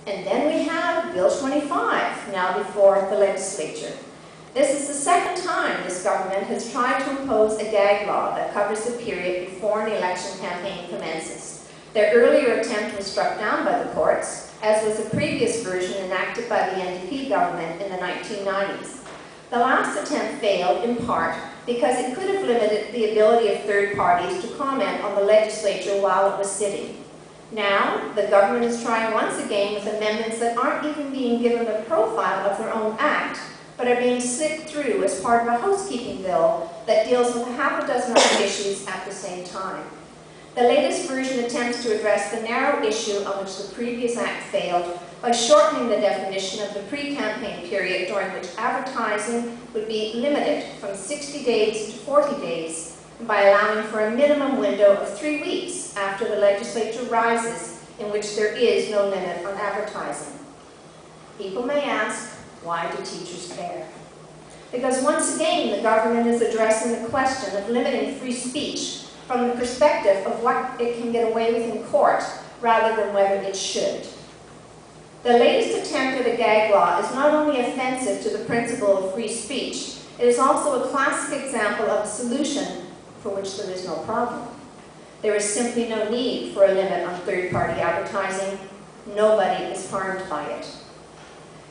And then we have Bill 25, now before the legislature. This is the second time this government has tried to impose a gag law that covers the period before an election campaign commences. Their earlier attempt was struck down by the courts, as was the previous version enacted by the NDP government in the 1990s. The last attempt failed in part because it could have limited the ability of third parties to comment on the legislature while it was sitting. Now, the government is trying once again with amendments that aren't even being given the profile of their own act, but are being slipped through as part of a housekeeping bill that deals with half a dozen other issues at the same time. The latest version attempts to address the narrow issue on which the previous act failed by shortening the definition of the pre-campaign period during which advertising would be limited from 60 days to 40 days, and by allowing for a minimum window of 3 weeks after the legislature rises in which there is no limit on advertising. People may ask, why do teachers care? Because once again, the government is addressing the question of limiting free speech from the perspective of what it can get away with in court rather than whether it should. The latest attempt at a gag law is not only offensive to the principle of free speech, it is also a classic example of a solution for which there is no problem. There is simply no need for a limit on third-party advertising. Nobody is harmed by it.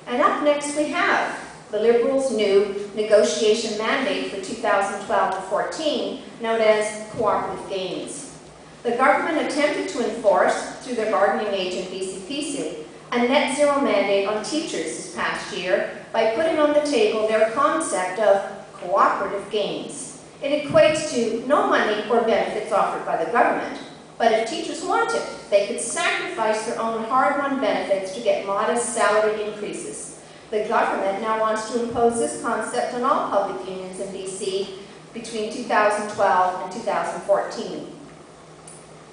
And up next we have the Liberals' new negotiation mandate for 2012-14, known as Cooperative Gains. The government attempted to enforce, through their bargaining agent BCPC, a net zero mandate on teachers this past year by putting on the table their concept of cooperative gains. It equates to no money or benefits offered by the government, but if teachers wanted, they could sacrifice their own hard-won benefits to get modest salary increases. The government now wants to impose this concept on all public unions in BC between 2012 and 2014.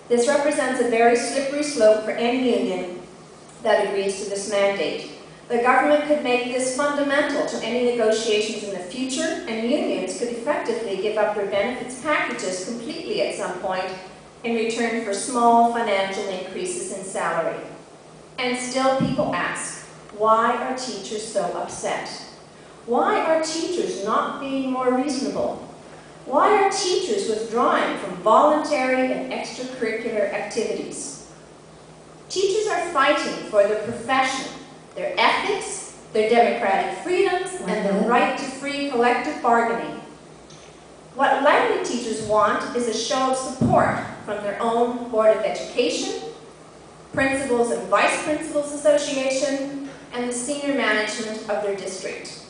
This represents a very slippery slope for any union that agrees to this mandate. The government could make this fundamental to any negotiations in the future, and unions could effectively give up their benefits packages completely at some point in return for small financial increases in salary. And still people ask, why are teachers so upset? Why are teachers not being more reasonable? Why are teachers withdrawing from voluntary and extracurricular activities? Teachers are fighting for their profession, their ethics, their democratic freedoms, and the right to free collective bargaining. What likely teachers want is a show of support from their own Board of Education, Principals and Vice Principals Association, and the senior management of their district.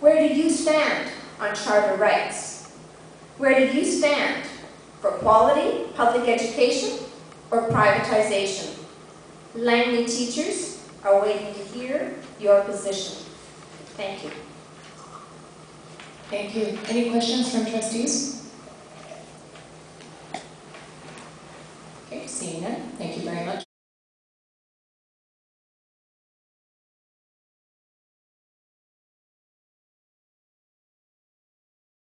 Where do you stand on charter rights? Where do you stand for quality, public education, or privatization? Langley teachers are waiting to hear your position. Thank you. Thank you. Any questions from trustees? Okay, seeing none. Thank you very much.